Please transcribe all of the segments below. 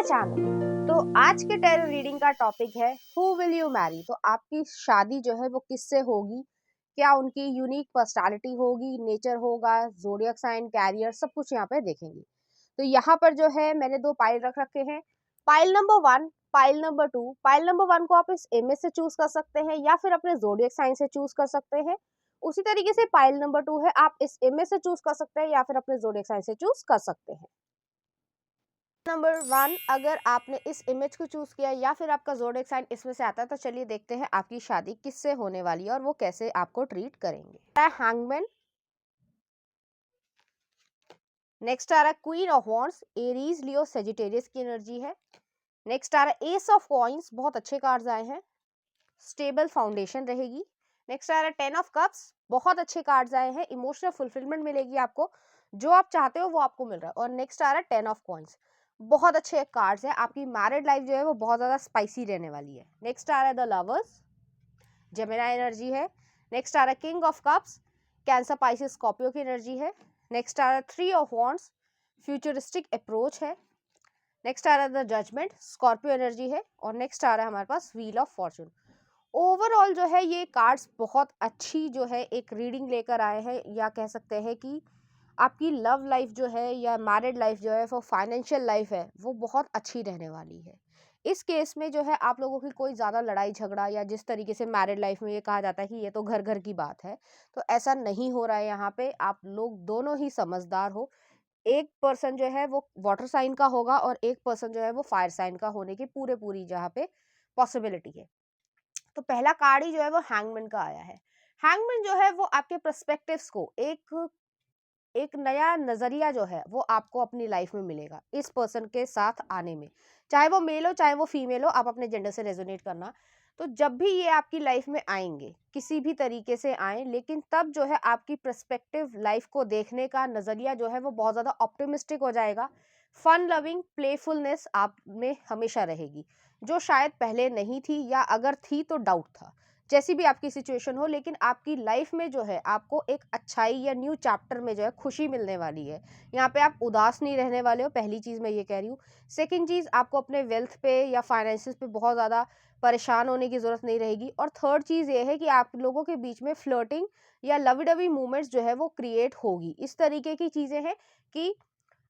My channel. तो आज के टैरो रीडिंग का टॉपिक है हु विल यू मैरी। तो आपकी शादी जो है वो किससे होगी, क्या उनकी यूनिक पर्सनालिटी होगी, नेचर होगा, ज़ोडिएक साइन, कैरियर, सब कुछ यहाँ पे देखेंगे। तो यहाँ पर जो है मैंने दो पाइल रख रखे हैं, pile number 1, pile number 2। Pile number 1 को आप इस इमेज से चूज कर सकते हैं या फिर अपने ज़ोडिएक साइन से चूज कर सकते हैं। उसी तरीके से पाइल नंबर 2 है, आप इस इमेज से चूज कर सकते हैं या फिर अपने ज़ोडिएक साइन से चूज कर सकते हैं। नंबर 1, अगर आपने इस इमेज को चूज किया या फिर आपका ज़ोडिएक साइन इसमें से आता है, तो चलिए देखते हैं आपकी शादी किससे होने वाली है और वो कैसे आपको ट्रीट करेंगे। हैंगमैन, नेक्स्ट आ रहा है queen of wands, Aries, Leo, Sagittarius की एनर्जी है। नेक्स्ट आ रहा है एस ऑफ कॉइंस, बहुत अच्छे कार्ड्स आए हैं, स्टेबल फाउंडेशन रहेगी। नेक्स्ट आ रहा है 10 ऑफ कप्स, बहुत अच्छे कार्ड्स आए हैं, इमोशनल फुलफिलमेंट मिलेगी आपको, जो आप चाहते हो वो आपको मिल रहा है। और नेक्स्ट आ रहा है 10 ऑफ कॉइंस, बहुत अच्छे कार्ड्स है, आपकी मैरिड लाइफ जो है वो बहुत ज्यादा स्पाइसी रहने वाली है। नेक्स्ट आ रहा है द लवर्स, जेमिनी एनर्जी है। नेक्स्ट आ रहा है king of cups, cancer, Pisces, Scorpio की एनर्जी है। नेक्स्ट आ रहा है 3 ऑफ वॉन्ड्स, फ्यूचरिस्टिक अप्रोच है। नेक्स्ट आ रहा है द जजमेंट, स्कॉर्पियो एनर्जी है। और नेक्स्ट आ रहा है हमारे पास व्हील ऑफ फॉर्चून। ओवरऑल जो है ये कार्ड्स बहुत अच्छी जो है एक रीडिंग लेकर आए हैं, या कह सकते हैं कि आपकी लव लाइफ जो है या मैरिड लाइफ जो है, वो फाइनेंशियल लाइफ है, वो बहुत अच्छी रहने वाली है। इस केस में जो है आप लोगों की कोई ज़्यादा लड़ाई झगड़ा, या जिस तरीके से मैरिड लाइफ में ये कहा जाता है कि ये तो घर घर की बात है, तो ऐसा नहीं हो रहा है। यहाँ पे आप लोग दोनों ही समझदार हो। एक पर्सन जो है वो वाटर साइन का होगा और एक पर्सन जो है वो फायर साइन का होने की पूरी जहाँ पे पॉसिबिलिटी है। तो पहला कार्ड ही जो है वो हैंगमैन का आया है। हैंगमैन जो है वो आपके पर्सपेक्टिव्स को एक एक नया नजरिया जो है वो आपको अपनी लाइफ में मिलेगा इस पर्सन के साथ आने में, चाहे वो मेल हो चाहे वो फीमेल हो, आप अपने जेंडर से रेजोनेट करना। तो जब भी ये आपकी लाइफ में आएंगे, किसी भी तरीके से आए, लेकिन तब जो है आपकी पर्सपेक्टिव लाइफ को देखने का नजरिया जो है वो बहुत ज्यादा ऑप्टिमिस्टिक हो जाएगा। फन लविंग प्लेफुलनेस आप में हमेशा रहेगी, जो शायद पहले नहीं थी, या अगर थी तो डाउट था। जैसी भी आपकी सिचुएशन हो, लेकिन आपकी लाइफ में जो है आपको एक अच्छाई या न्यू चैप्टर में जो है खुशी मिलने वाली है। यहाँ पे आप उदास नहीं रहने वाले हो, पहली चीज़ मैं ये कह रही हूँ। सेकंड चीज़, आपको अपने वेल्थ पे या फाइनेंसिस पे बहुत ज़्यादा परेशान होने की ज़रूरत नहीं रहेगी। और थर्ड चीज़ ये है कि आप लोगों के बीच में फ्लर्टिंग या लवी डवी मूवमेंट्स जो है वो क्रिएट होगी। इस तरीके की चीज़ें हैं कि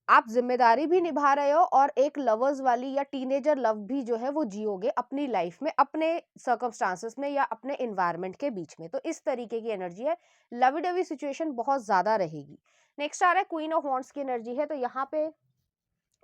आप ज़िम्मेदारी भी निभा रहे हो और एक लवर्स वाली या टीनेजर लव भी जो है वो जियोगे अपनी लाइफ में, अपने सर्कमस्टांसेस में या अपने एनवायरनमेंट के बीच में। तो इस तरीके की एनर्जी है, लवी डवी सिचुएशन बहुत ज़्यादा रहेगी। नेक्स्ट आ रहा है क्वीन ऑफ वॉन्ड्स की एनर्जी है। तो यहाँ पे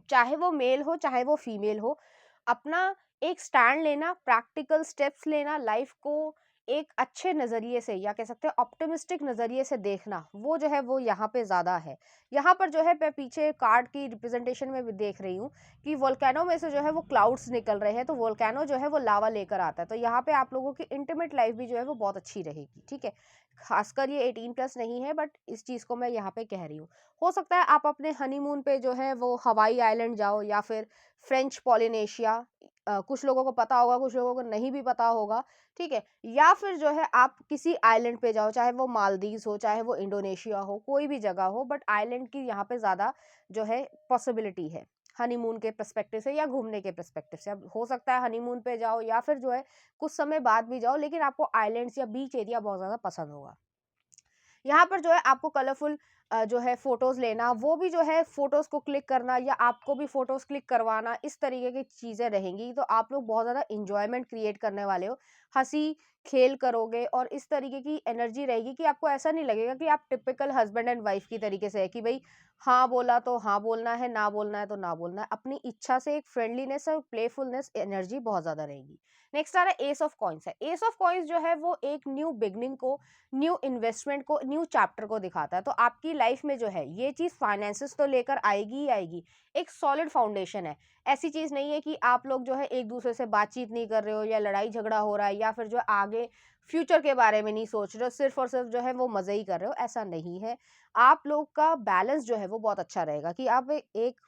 चाहे वो मेल हो चाहे वो फीमेल हो, अपना एक स्टैंड लेना, प्रैक्टिकल स्टेप्स लेना, लाइफ को एक अच्छे नज़रिए से या कह सकते हैं ऑप्टिमिस्टिक नज़रिए से देखना, वो जो है वो यहाँ पे ज़्यादा है। यहाँ पर जो है मैं पीछे कार्ड की रिप्रेजेंटेशन में भी देख रही हूँ कि वोल्केनो में से जो है वो क्लाउड्स निकल रहे हैं, तो वोल्केनो जो है वो लावा लेकर आता है। तो यहाँ पे आप लोगों की इंटीमेट लाइफ भी जो है वो बहुत अच्छी रहेगी, ठीक है। खासकर ये 18+ नहीं है, बट इस चीज़ को मैं यहाँ पे कह रही हूँ। हो सकता है आप अपने हनीमून पे जो है वो हवाई आइलैंड जाओ या फिर फ्रेंच पॉलिनेशिया, कुछ लोगों को पता होगा, कुछ लोगों को नहीं भी पता होगा, ठीक है। या फिर जो है आप किसी आइलैंड पे जाओ, चाहे वो मालदीव्स हो चाहे वो इंडोनेशिया हो, कोई भी जगह हो, बट आइलैंड की यहाँ पे ज़्यादा जो है पॉसिबिलिटी है हनीमून के पर्सपेक्टिव से या घूमने के पर्सपेक्टिव से। अब हो सकता है हनीमून पे जाओ या फिर जो है कुछ समय बाद भी जाओ, लेकिन आपको आइलैंड्स या बीच एरिया बहुत ज़्यादा पसंद होगा। यहाँ पर जो है आपको कलरफुल जो है फोटोज लेना, वो भी जो है फोटोज को क्लिक करना या आपको भी फोटोज क्लिक करवाना, इस तरीके की चीजें रहेंगी। तो आप लोग बहुत ज्यादा इंजॉयमेंट क्रिएट करने वाले हो, हंसी खेल करोगे, और इस तरीके की एनर्जी रहेगी कि आपको ऐसा नहीं लगेगा कि आप टिपिकल हस्बैंड एंड वाइफ की तरीके से है कि भाई हाँ बोला तो हाँ बोलना है, ना बोलना है तो ना बोलना है। अपनी इच्छा से एक फ्रेंडलीनेस और प्लेफुलनेस एनर्जी बहुत ज्यादा रहेगी। नेक्स्ट आ रहा है एस ऑफ कॉइंस है। एस ऑफ कॉइंस जो है वो एक न्यू बिगनिंग को, न्यू इन्वेस्टमेंट को, न्यू चैप्टर को दिखाता है। तो आपकी लाइफ में जो है ये चीज फाइनेंसेस तो लेकर आएगी ही आएगी, एक सॉलिड फाउंडेशन है। ऐसी चीज नहीं है कि आप लोग जो है एक दूसरे से बातचीत नहीं कर रहे हो या लड़ाई झगड़ा हो रहा है या फिर जो आगे फ्यूचर के बारे में नहीं सोच रहे हो, सिर्फ और सिर्फ जो है वो मजे ही कर रहे हो, ऐसा नहीं है। आप लोग का बैलेंस जो है वो बहुत अच्छा रहेगा कि आप एक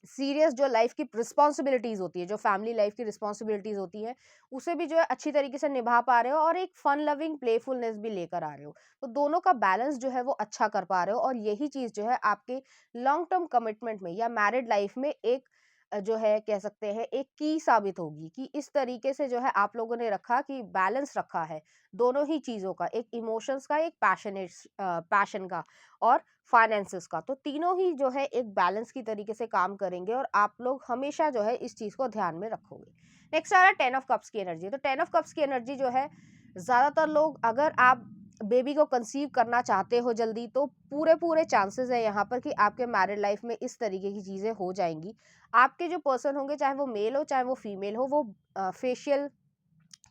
सीरियस जो लाइफ की रिस्पॉन्सिबिलिटीज होती है, जो फैमिली लाइफ की रिस्पॉन्सिबिलिटीज होती है, उसे भी जो है अच्छी तरीके से निभा पा रहे हो और एक फन लविंग प्लेफुलनेस भी लेकर आ रहे हो। तो दोनों का बैलेंस जो है वो अच्छा कर पा रहे हो, और यही चीज जो है आपके लॉन्ग टर्म कमिटमेंट में या मैरिड लाइफ में एक जो है कह सकते हैं एक की साबित होगी कि इस तरीके से जो है आप लोगों ने रखा कि बैलेंस रखा है दोनों ही चीज़ों का, एक इमोशंस का, एक पैशन का और फाइनेंसेस का। तो तीनों ही जो है एक बैलेंस की तरीके से काम करेंगे और आप लोग हमेशा जो है इस चीज़ को ध्यान में रखोगे। नेक्स्ट आ रहा है 10 ऑफ कप्स की एनर्जी। तो 10 ऑफ कप्स की एनर्जी जो है, ज़्यादातर लोग, अगर आप बेबी को कंसीव करना चाहते हो जल्दी, तो पूरे पूरे चांसेस है यहाँ पर कि आपके मैरिड लाइफ में इस तरीके की चीज़ें हो जाएंगी। आपके जो पर्सन होंगे, चाहे वो मेल हो चाहे वो फीमेल हो, वो फेशियल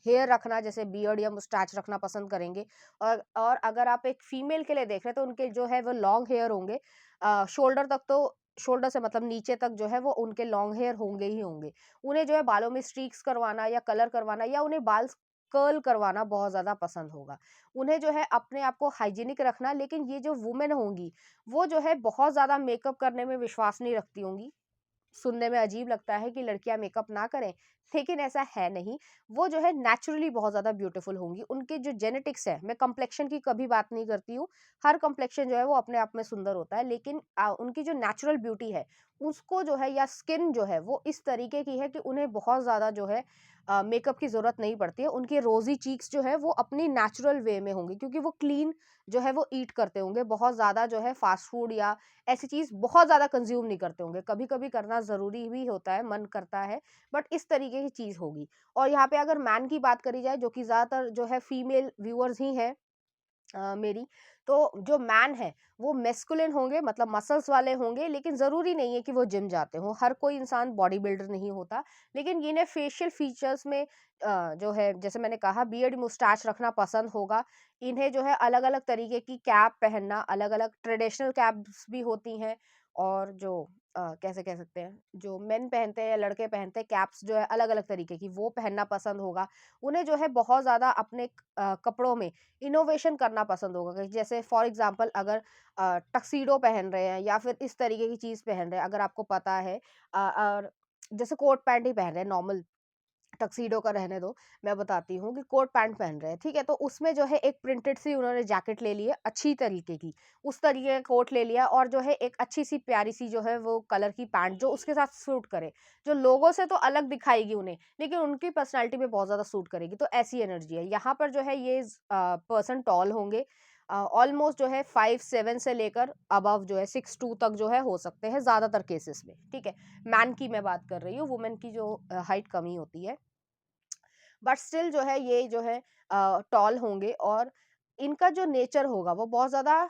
हेयर रखना, जैसे बियर्ड या मुस्टैच रखना पसंद करेंगे। और अगर आप एक फीमेल के लिए देख रहे हैं तो उनके जो है वो लॉन्ग हेयर होंगे, शोल्डर तक, तो शोल्डर से मतलब नीचे तक जो है वो उनके लॉन्ग हेयर होंगे ही होंगे। उन्हें जो है बालों में स्ट्रीक्स करवाना या कलर करवाना या उन्हें बाल कर्ल करवाना बहुत ज़्यादा पसंद होगा। उन्हें जो है अपने आप को हाइजीनिक रखना, लेकिन ये जो वुमेन होंगी वो जो है बहुत ज़्यादा मेकअप करने में विश्वास नहीं रखती होंगी। सुनने में अजीब लगता है कि लड़कियां मेकअप ना करें, लेकिन ऐसा है नहीं। वो जो है नेचुरली बहुत ज़्यादा ब्यूटीफुल होंगी। उनके जो जेनेटिक्स है, मैं कम्प्लेक्शन की कभी बात नहीं करती हूँ, हर कम्प्लेक्शन जो है वो अपने आप में सुंदर होता है, लेकिन उनकी जो नेचुरल ब्यूटी है उसको जो है, या स्किन जो है वो इस तरीके की है कि उन्हें बहुत ज़्यादा जो है मेकअप की ज़रूरत नहीं पड़ती है। उनके रोजी चीक्स जो है वो अपनी नेचुरल वे में होंगे, क्योंकि वो क्लीन जो है वो ईट करते होंगे, बहुत ज़्यादा जो है फास्ट फूड या ऐसी चीज़ बहुत ज़्यादा कंज़्यूम नहीं करते होंगे। कभी-कभी करना ज़रूरी भी होता है, मन करता है, बट इस तरीके की चीज़ होगी। और यहाँ पे अगर मैन की बात करी जाए, जो कि ज़्यादातर जो है फीमेल व्यूअर्स ही हैं मेरी, तो जो मैन है वो मैस्कुलिन होंगे, मतलब मसल्स वाले होंगे, लेकिन ज़रूरी नहीं है कि वो जिम जाते हों। हर कोई इंसान बॉडी बिल्डर नहीं होता, लेकिन इन्हें फेशियल फीचर्स में जो है, जैसे मैंने कहा, बियर्ड मुस्टैच रखना पसंद होगा। इन्हें जो है अलग-अलग तरीके की कैप पहनना, अलग-अलग ट्रेडिशनल कैप्स भी होती हैं, और जो कैसे कह सकते हैं, जो मेन पहनते हैं या लड़के पहनते हैं कैप्स जो है अलग-अलग तरीके की, वो पहनना पसंद होगा। उन्हें जो है बहुत ज़्यादा अपने कपड़ों में इनोवेशन करना पसंद होगा, कि जैसे फॉर एग्जांपल अगर टक्सीडो पहन रहे हैं या फिर इस तरीके की चीज़ पहन रहे हैं, अगर आपको पता है, और जैसे कोट पैंट ही पहन रहे हैं नॉर्मल, टक्सीडो का रहने दो, मैं बताती हूँ कि कोट पैंट पहन रहे हैं, ठीक है? तो उसमें जो है एक प्रिंटेड सी उन्होंने जैकेट ले ली है अच्छी तरीके की, उस तरीके का कोट ले लिया, और जो है एक अच्छी सी प्यारी सी जो है वो कलर की पैंट जो उसके साथ सूट करे, जो लोगों से तो अलग दिखाएगी उन्हें, लेकिन उनकी पर्सनैलिटी पे बहुत ज़्यादा सूट करेगी। तो ऐसी एनर्जी है। यहाँ पर जो है ये पर्सन टॉल होंगे, ऑलमोस्ट जो है 5'7" से लेकर अबव जो है 6'2" तक जो है हो सकते हैं ज़्यादातर केसेस में, ठीक है? मैन की मैं बात कर रही हूँ, वुमेन की जो हाइट कम ही होती है। बट स्टिल जो है ये जो है टॉल होंगे, और इनका जो नेचर होगा वो बहुत ज़्यादा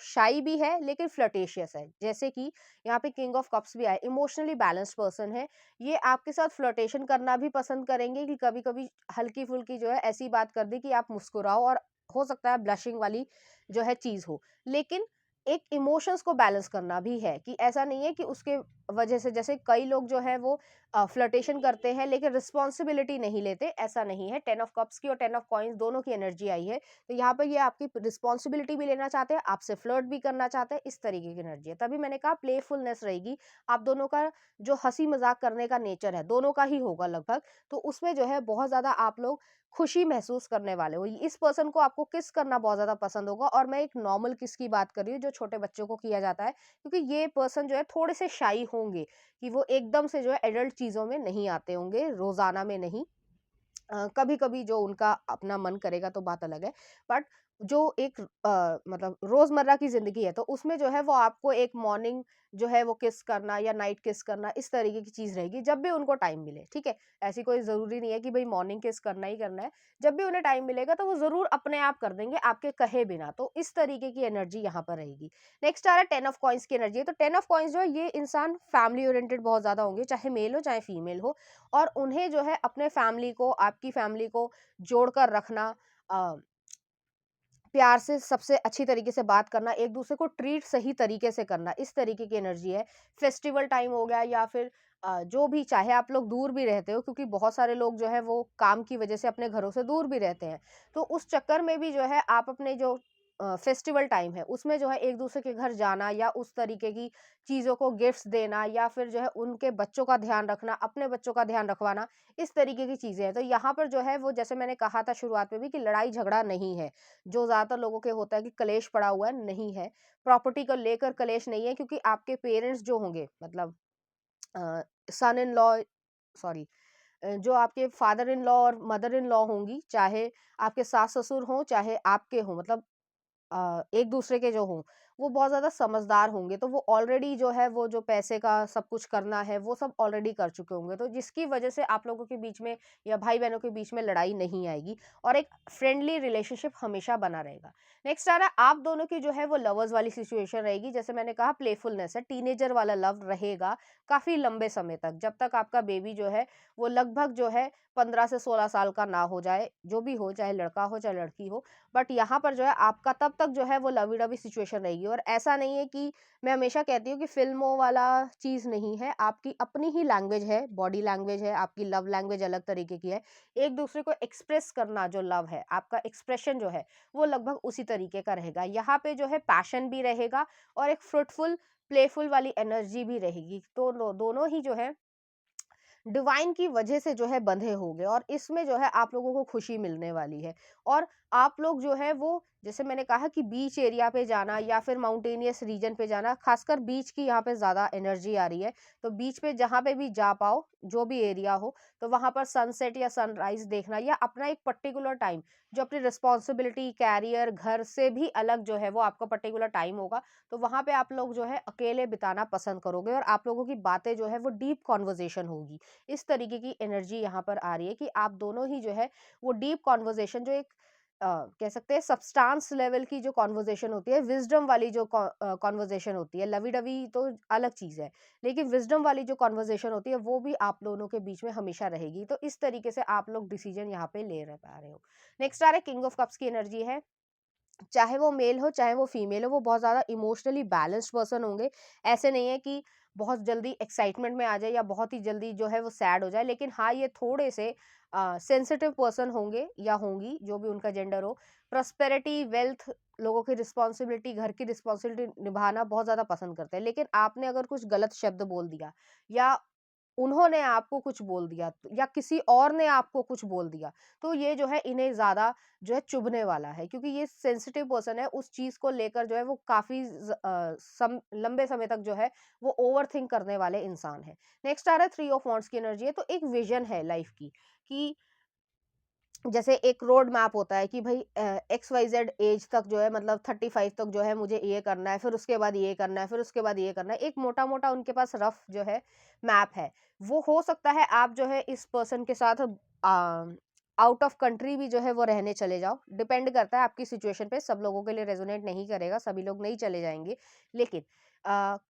शाई भी है, लेकिन फ्लर्टेशियस है। जैसे कि यहाँ पे किंग ऑफ कप्स भी आए, इमोशनली बैलेंस्ड पर्सन है। ये आपके साथ फ्लर्टेशन करना भी पसंद करेंगे, कि कभी-कभी हल्की-फुल्की जो है ऐसी बात कर दी कि आप मुस्कुराओ, और हो सकता है ब्लशिंग वाली जो है चीज़ हो। लेकिन एक इमोशंस को बैलेंस करना भी है, कि ऐसा नहीं है कि उसके वजह से, जैसे कई लोग जो है वो फ्लर्टेशन करते हैं लेकिन रिस्पॉन्सिबिलिटी नहीं लेते, ऐसा नहीं है। 10 ऑफ कप्स की और 10 ऑफ कॉइन्स दोनों की एनर्जी आई है, तो यहाँ पर ये आपकी रिस्पॉन्सिबिलिटी भी लेना चाहते हैं, आपसे फ्लर्ट भी करना चाहते हैं, इस तरीके की एनर्जी है। तभी मैंने कहा प्लेफुलनेस रहेगी। आप दोनों का जो हंसी मजाक करने का नेचर है दोनों का ही होगा लगभग, तो उसमें जो है बहुत ज्यादा आप लोग खुशी महसूस करने वाले हो। इस पर्सन को आपको किस करना बहुत ज्यादा पसंद होगा, और मैं एक नॉर्मल किस की बात कर रही हूँ जो छोटे बच्चों को किया जाता है, क्योंकि ये पर्सन जो है थोड़े से शाई होंगे, कि वो एकदम से जो है एडल्ट चीज़ों में नहीं आते होंगे, रोज़ाना में नहीं। कभी-कभी जो उनका अपना मन करेगा तो बात अलग है। बट जो एक मतलब रोज़मर्रा की ज़िंदगी है, तो उसमें जो है वो आपको एक मॉर्निंग जो है वो किस करना या नाइट किस करना, इस तरीके की चीज़ रहेगी, जब भी उनको टाइम मिले, ठीक है? ऐसी कोई ज़रूरी नहीं है कि भई मॉर्निंग किस करना ही करना है। जब भी उन्हें टाइम मिलेगा तो वो ज़रूर अपने आप कर देंगे, आपके कहे बिना। तो इस तरीके की एनर्जी यहाँ पर रहेगी। नेक्स्ट आ रहा है 10 ऑफ कॉइन्स की एनर्जी। तो 10 ऑफ कॉइन्स जो है, ये इंसान फैमिली ओरिएंटेड बहुत ज़्यादा होंगे, चाहे मेल हो चाहे फीमेल हो। और उन्हें जो है अपने फैमिली को, आपकी फैमिली को जोड़कर रखना, अ, प्यार से सबसे अच्छी तरीके से बात करना, एक दूसरे को ट्रीट सही तरीके से करना, इस तरीके की एनर्जी है। फेस्टिवल टाइम हो गया या फिर जो भी, चाहे आप लोग दूर भी रहते हो, क्योंकि बहुत सारे लोग जो है वो काम की वजह से अपने घरों से दूर भी रहते हैं। तो उस चक्कर में भी जो है आप अपने जो फेस्टिवल टाइम है उसमें जो है एक दूसरे के घर जाना, या उस तरीके की चीज़ों को गिफ्ट्स देना, या फिर जो है उनके बच्चों का ध्यान रखना, अपने बच्चों का ध्यान रखवाना, इस तरीके की चीज़ें हैं। तो यहाँ पर जो है वो, जैसे मैंने कहा था शुरुआत में भी, कि लड़ाई झगड़ा नहीं है, जो ज़्यादातर लोगों के होता है कि कलेश पड़ा हुआ है, नहीं है। प्रॉपर्टी को लेकर कलेश नहीं है, क्योंकि आपके पेरेंट्स जो होंगे, मतलब सन इन लॉ, सॉरी, जो आपके फादर इन लॉ और मदर इन लॉ होंगी, चाहे आपके सास ससुर हों चाहे आपके हों, मतलब एक दूसरे के जो हों, वो बहुत ज़्यादा समझदार होंगे, तो वो ऑलरेडी जो है वो जो पैसे का सब कुछ करना है वो सब ऑलरेडी कर चुके होंगे, तो जिसकी वजह से आप लोगों के बीच में या भाई बहनों के बीच में लड़ाई नहीं आएगी और एक फ्रेंडली रिलेशनशिप हमेशा बना रहेगा। नेक्स्ट आ रहा है आप दोनों की जो है वो लवर्स वाली सिचुएशन रहेगी, जैसे मैंने कहा प्लेफुलनेस है, टीनेजर वाला लव रहेगा काफ़ी लंबे समय तक, जब तक आपका बेबी जो है वो लगभग जो है 15 से 16 साल का ना हो जाए, जो भी हो, चाहे लड़का हो चाहे लड़की हो। बट यहाँ पर जो है आपका तब तक जो है वो लवी-डवी सिचुएशन रहेगी, और ऐसा नहीं है कि, मैं हमेशा कहती हूँ कि फ़िल्मों वाला चीज़ नहीं है, आपकी अपनी ही लैंग्वेज है, बॉडी लैंग्वेज है, आपकी लव लैंग्वेज अलग तरीके की है। एक-दूसरे को एक्सप्रेस करना जो लव है, आपका एक्सप्रेशन जो है, वो लगभग उसी तरीके का रहेगा। यहाँ पे जो है पैशन भी रहेगा और एक फ्रूटफुल, प्लेफुल वाली एनर्जी भी रहेगी। तो दोनों ही जो है डिवाइन की वजह से जो है बंधे होंगे, और इसमें जो है आप लोगों को खुशी मिलने वाली है। और आप लोग जो है वो, जैसे मैंने कहा कि बीच एरिया पे जाना या फिर माउंटेनियस रीजन पे जाना, खासकर बीच की यहाँ पे ज़्यादा एनर्जी आ रही है, तो बीच पे जहाँ पे भी जा पाओ, जो भी एरिया हो, तो वहाँ पर सनसेट या सनराइज देखना, या अपना एक पर्टिकुलर टाइम, जो अपनी रिस्पॉन्सिबिलिटी, कैरियर, घर से भी अलग जो है वो आपका पर्टिकुलर टाइम होगा, तो वहाँ पे आप लोग जो है अकेले बिताना पसंद करोगे, और आप लोगों की बातें जो है वो डीप कॉन्वर्जेशन होगी। इस तरीके की एनर्जी यहाँ पर आ रही है कि आप दोनों ही जो है वो डीप कॉन्वर्जेशन, जो एक कह सकते हैं सब्सटेंस लेवल की जो कॉन्वर्जेशन होती है, विजडम वाली जो कॉन्वर्जेशन होती है, लवी डवी तो अलग चीज है, लेकिन विजडम वाली जो कॉन्वर्जेशन होती है वो भी आप दोनों के बीच में हमेशा रहेगी। तो इस तरीके से आप लोग डिसीजन यहाँ पे ले रह पा रहे हो। नेक्स्ट आ रहा है किंग ऑफ कप्स की एनर्जी है, चाहे वो मेल हो चाहे वो फीमेल हो, वो बहुत ज़्यादा इमोशनली बैलेंस्ड पर्सन होंगे। ऐसे नहीं है कि बहुत जल्दी एक्साइटमेंट में आ जाए या बहुत ही जल्दी जो है वो सैड हो जाए, लेकिन हाँ, ये थोड़े से सेंसिटिव पर्सन होंगे या होंगी, जो भी उनका जेंडर हो। प्रॉस्पेरिटी, वेल्थ, लोगों की रिस्पॉन्सिबिलिटी, घर की रिस्पॉन्सिबिलिटी निभाना बहुत ज़्यादा पसंद करते हैं, लेकिन आपने अगर कुछ गलत शब्द बोल दिया, या उन्होंने आपको कुछ बोल दिया, या किसी और ने आपको कुछ बोल दिया, तो ये जो है इन्हें ज़्यादा जो है चुभने वाला है, क्योंकि ये सेंसिटिव पर्सन है, उस चीज़ को लेकर जो है वो काफ़ी लंबे समय तक जो है वो ओवरथिंक करने वाले इंसान है। नेक्स्ट आ रहा है थ्री ऑफ वांड्स की एनर्जी है, तो एक विजन है लाइफ की, कि जैसे एक रोड मैप होता है कि भाई एक्स वाई जेड एज तक जो है, मतलब 35 तक जो है मुझे ये करना है, फिर उसके बाद ये करना है, फिर उसके बाद ये करना है, एक मोटा मोटा उनके पास रफ जो है मैप है। वो हो सकता है आप जो है इस पर्सन के साथ आउट ऑफ कंट्री भी जो है वो रहने चले जाओ, डिपेंड करता है आपकी सिचुएशन पे, सब लोगों के लिए रेजोनेट नहीं करेगा, सभी लोग नहीं चले जाएंगे, लेकिन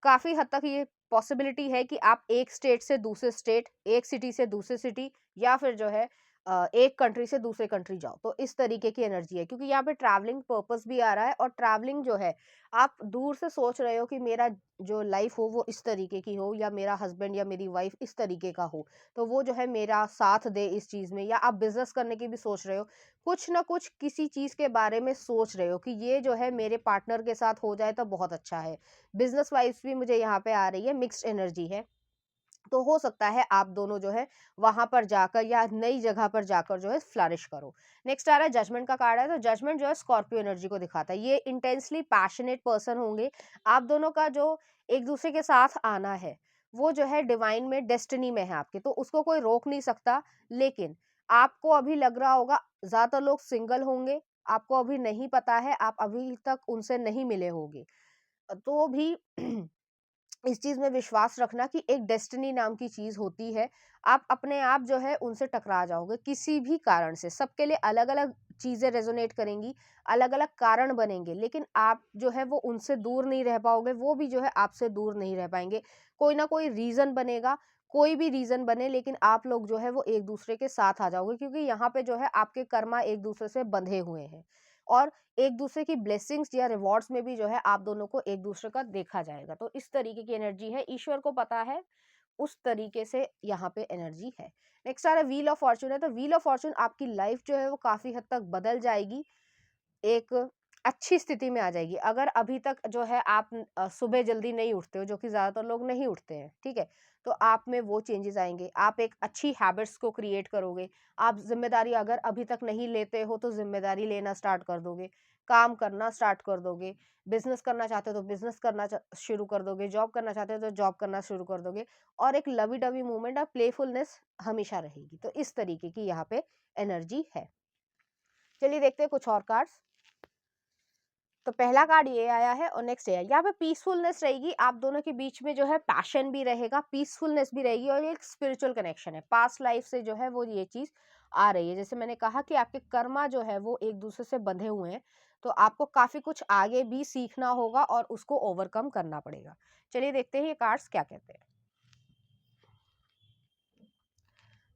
काफी हद तक ये पॉसिबिलिटी है कि आप एक स्टेट से दूसरे स्टेट, एक सिटी से दूसरे सिटी, या फिर जो है एक कंट्री से दूसरे कंट्री जाओ, तो इस तरीके की एनर्जी है, क्योंकि यहाँ पे ट्रैवलिंग पर्पस भी आ रहा है, और ट्रैवलिंग जो है आप दूर से सोच रहे हो कि मेरा जो लाइफ हो वो इस तरीके की हो, या मेरा हस्बैंड या मेरी वाइफ इस तरीके का हो, तो वो जो है मेरा साथ दे इस चीज में, या आप बिजनेस करने की भी सोच रहे हो, कुछ ना कुछ किसी चीज के बारे में सोच रहे हो कि ये जो है मेरे पार्टनर के साथ हो जाए तो बहुत अच्छा है। बिजनेस वाइज भी मुझे यहाँ पे आ रही है, मिक्स्ड एनर्जी है, तो हो सकता है आप दोनों जो है वहां पर जाकर या नई जगह पर जाकर जो है फ्लरिश करो। नेक्स्ट आ रहा है जजमेंट का कार्ड है, तो जजमेंट जो है स्कॉर्पियो एनर्जी को दिखाता है, ये इंटेंसली पैशनेट पर्सन होंगे। आप दोनों का जो एक दूसरे के साथ आना है वो जो है डिवाइन में, डेस्टिनी में है आपके, तो उसको कोई रोक नहीं सकता। लेकिन आपको अभी लग रहा होगा, ज्यादातर लोग सिंगल होंगे, आपको अभी नहीं पता है, आप अभी तक उनसे नहीं मिले होंगे, तो भी इस चीज में विश्वास रखना कि एक डेस्टिनी नाम की चीज होती है। आप अपने आप जो है उनसे टकरा जाओगे किसी भी कारण से, सबके लिए अलग अलग चीजें रेजोनेट करेंगी, अलग अलग कारण बनेंगे, लेकिन आप जो है वो उनसे दूर नहीं रह पाओगे, वो भी जो है आपसे दूर नहीं रह पाएंगे। कोई ना कोई रीजन बनेगा, कोई भी रीजन बने, लेकिन आप लोग जो है वो एक दूसरे के साथ आ जाओगे, क्योंकि यहाँ पे जो है आपके कर्मा एक दूसरे से बंधे हुए हैं, और एक दूसरे की ब्लेसिंग्स या रिवॉर्ड्स में भी जो है आप दोनों को एक दूसरे का देखा जाएगा। तो इस तरीके की एनर्जी है, ईश्वर को पता है, उस तरीके से यहाँ पे एनर्जी है। नेक्स्ट आ रहा है व्हील ऑफ फॉर्चून है, तो व्हील ऑफ फॉर्चून आपकी लाइफ जो है वो काफी हद तक बदल जाएगी। एक अच्छी स्थिति में आ जाएगी। अगर अभी तक जो है आप सुबह जल्दी नहीं उठते हो, जो कि ज़्यादातर लोग नहीं उठते हैं, ठीक है? तो आप में वो चेंजेज़ आएँगे। आप एक अच्छी हैबिट्स को क्रिएट करोगे। आप ज़िम्मेदारी अगर अभी तक नहीं लेते हो, तो ज़िम्मेदारी लेना स्टार्ट कर दोगे। काम करना स्टार्ट कर दोगे। बिज़नेस करना चाहते हो, तो बिज़नेस करना शुरू कर दोगे। जॉब करना चाहते हो, तो जॉब करना शुरू कर दोगे और एक लवी-डवी मूवमेंट और प्लेफुलनेस हमेशा रहेगी। तो इस तरीके की यहाँ पे एनर्जी है। चलिए देखते हैं कुछ और कार्ड्स। तो पहला कार्ड ये आया है और नेक्स्ट है यहाँ पे पीसफुलनेस रहेगी। आप दोनों के बीच में जो है पैशन भी रहेगा, पीसफुलनेस भी रहेगी और एक स्पिरिचुअल कनेक्शन है। पास्ट लाइफ से जो है वो ये चीज आ रही है। जैसे मैंने कहा कि आपके कर्मा जो है वो एक दूसरे से बंधे हुए हैं, तो आपको काफी कुछ आगे भी सीखना होगा और उसको ओवरकम करना पड़ेगा। चलिए देखते हैं ये कार्ड्स क्या कहते हैं।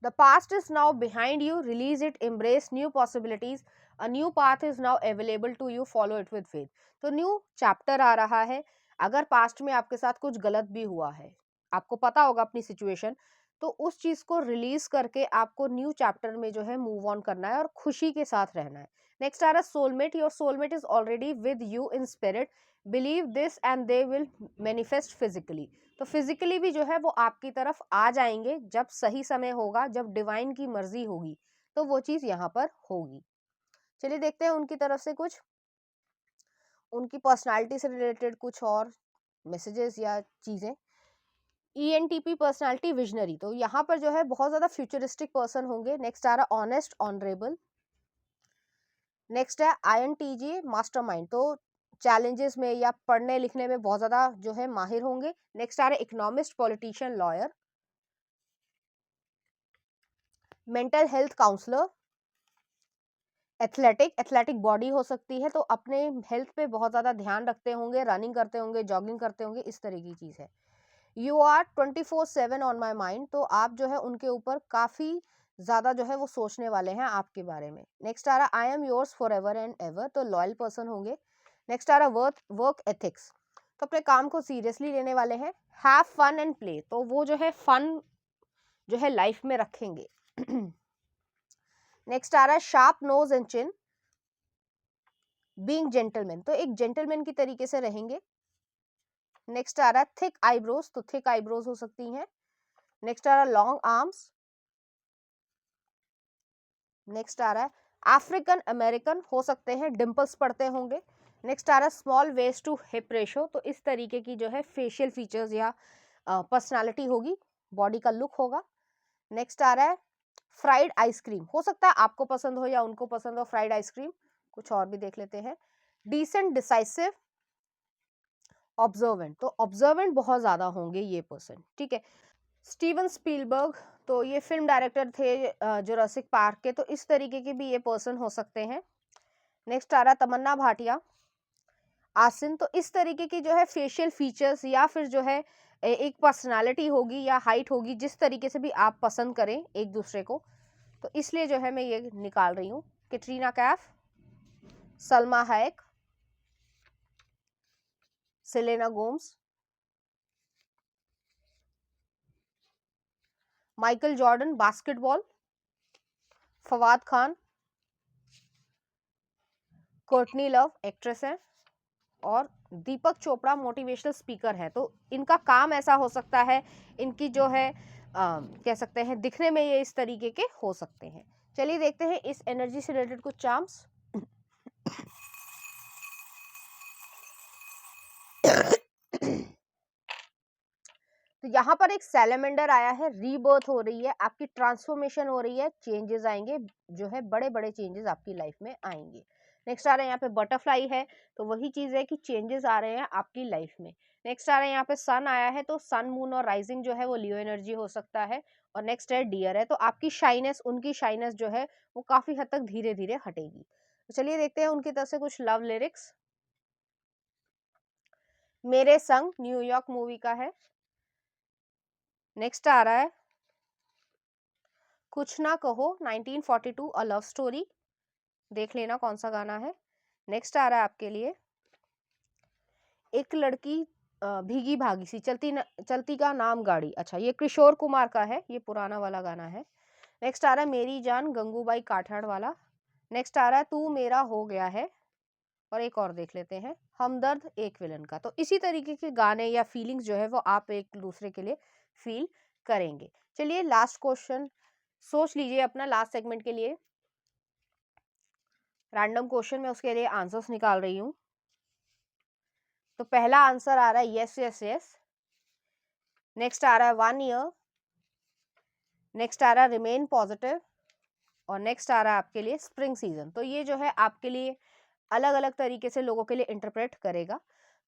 The past is now behind you. Release it, embrace new possibilities. A new path is now available to you. Follow it with faith. तो न्यू चैप्टर आ रहा है। अगर पास्ट में आपके साथ कुछ गलत भी हुआ है, आपको पता होगा अपनी सिचुएशन, तो उस चीज को रिलीज करके आपको न्यू चैप्टर में जो है मूव ऑन करना है और खुशी के साथ रहना है। नेक्स्ट आ रहा है soulmate. Your soulmate is already with you in spirit. Believe this and they will manifest physically. तो फिजिकली भी जो है वो आपकी तरफ आ जाएंगे जब सही समय होगा, जब डिवाइन की मर्जी होगी, तो वो चीज यहाँ पर होगी। चलिए देखते हैं उनकी तरफ से कुछ, उनकी पर्सनालिटी से रिलेटेड कुछ और मैसेजेस या चीजें। ENTP पर्सनालिटी विजनरी, तो यहाँ पर जो है बहुत ज्यादा फ्यूचरिस्टिक पर्सन होंगे। नेक्स्ट आ रहा ऑनेस्ट ऑनरेबल। नेक्स्ट है INTJ मास्टरमाइंड, तो चैलेंजेस में या पढ़ने लिखने में बहुत ज्यादा जो है माहिर होंगे। नेक्स्ट आ रहा economist, politician, lawyer, mental health counsellor, athletic body हो सकती है, तो अपने हेल्थ पे बहुत ज्यादा ध्यान रखते होंगे, रनिंग करते होंगे, जॉगिंग करते होंगे, इस तरह की चीज है। You are 24/7 on my mind, तो आप जो है उनके ऊपर काफी ज्यादा जो है वो सोचने वाले हैं आपके बारे में। नेक्स्ट आ रहा आई am yours forever and ever, तो लॉयल पर्सन होंगे। नेक्स्ट आ रहा वर्क एथिक्स, तो अपने काम को सीरियसली लेने वाले हैं। हैव फन एंड प्ले, तो वो जो है फन जो है लाइफ में रखेंगे। नेक्स्ट आ रहा है sharp nose and chin, being gentleman, तो एक जेंटलमैन की तरीके से रहेंगे। नेक्स्ट आ रहा है थिक आईब्रोज, तो थिक आईब्रोज हो सकती हैं। नेक्स्ट आ रहा है लॉन्ग आर्म्स। नेक्स्ट आ रहा है अफ्रीकन अमेरिकन, हो सकते हैं, डिंपल्स पड़ते होंगे। नेक्स्ट आ रहा है small waist to hip ratio, तो इस तरीके की जो है फेशियल फीचर्स या पर्सनालिटी होगी, बॉडी का लुक होगा। नेक्स्ट आ रहा है फ्राइड आइसक्रीम, हो सकता है आपको पसंद हो या उनको पसंद हो फ्राइड आइसक्रीम। कुछ और भी देख लेते हैं। डिसेंट, डिसाइसिव, ऑब्जर्वेंट, तो ऑब्जर्वेंट बहुत ज्यादा होंगे ये पर्सन, ठीक है। स्टीवन स्पीलबर्ग, तो ये फिल्म डायरेक्टर थे जुरासिक पार्क के, तो इस तरीके के भी ये पर्सन हो सकते हैं। नेक्स्ट आ रहा तमन्ना भाटिया, आसिन, तो इस तरीके की जो है फेशियल फीचर्स या फिर जो है एक पर्सनालिटी होगी या हाइट होगी, जिस तरीके से भी आप पसंद करें एक दूसरे को, तो इसलिए जो है मैं ये निकाल रही हूँ। Katrina Kaif, Salma Hayek, Selena Gomez, Michael Jordan basketball, Fawad Khan, Courtney Love actress है, और दीपक चोपड़ा मोटिवेशनल स्पीकर है। तो इनका काम ऐसा हो सकता है, इनकी जो है कह सकते हैं दिखने में ये इस तरीके के हो सकते हैं। चलिए देखते हैं इस एनर्जी से रिलेटेड कुछ चार्म्स। तो यहाँ पर एक सैलेमेंडर आया है, रीबर्थ हो रही है, आपकी ट्रांसफॉर्मेशन हो रही है, चेंजेस आएंगे, जो है बड़े बड़े चेंजेस आपकी लाइफ में आएंगे। नेक्स्ट आ रहा है यहाँ पे बटरफ्लाई है, तो वही चीज है कि चेंजेस आ रहे हैं आपकी लाइफ में। नेक्स्ट आ रहा है यहाँ पे सन आया है, तो सन मून और राइजिंग जो है वो लियो एनर्जी हो सकता है। और नेक्स्ट है डियर है, तो आपकी शाइनेस, उनकी शाइनेस जो है वो काफी हद तक धीरे धीरे हटेगी। तो चलिए देखते हैं उनकी तरफ से कुछ लव लिरिक्स। मेरे संग न्यूयॉर्क मूवी का है। नेक्स्ट आ रहा है कुछ ना कहो 1942 अ लव स्टोरी, देख लेना कौन सा गाना है। नेक्स्ट आ रहा है आपके लिए एक लड़की भीगी भागी सी, चलती का नाम गाड़ी, अच्छा ये किशोर कुमार का है, ये पुराना वाला गाना है। नेक्स्ट आ रहा है मेरी जान, गंगूबाई काठियाड़ वाला। नेक्स्ट आ रहा है तू मेरा हो गया है, और एक और देख लेते हैं, हमदर्द एक विलन का। तो इसी तरीके के गाने या फीलिंग्स जो है वो आप एक दूसरे के लिए फील करेंगे। चलिए लास्ट क्वेश्चन सोच लीजिए अपना, लास्ट सेगमेंट के लिए रैंडम क्वेश्चन में उसके लिए आंसर्स निकाल रही हूँ। तो पहला आंसर आ रहा है यस यस यस, नेक्स्ट आ रहा है 1 ईयर, नेक्स्ट आ रहा है रिमेन पॉजिटिव, और नेक्स्ट आ रहा है आपके लिए स्प्रिंग सीजन। तो ये जो है आपके लिए अलग अलग तरीके से लोगों के लिए इंटरप्रेट करेगा।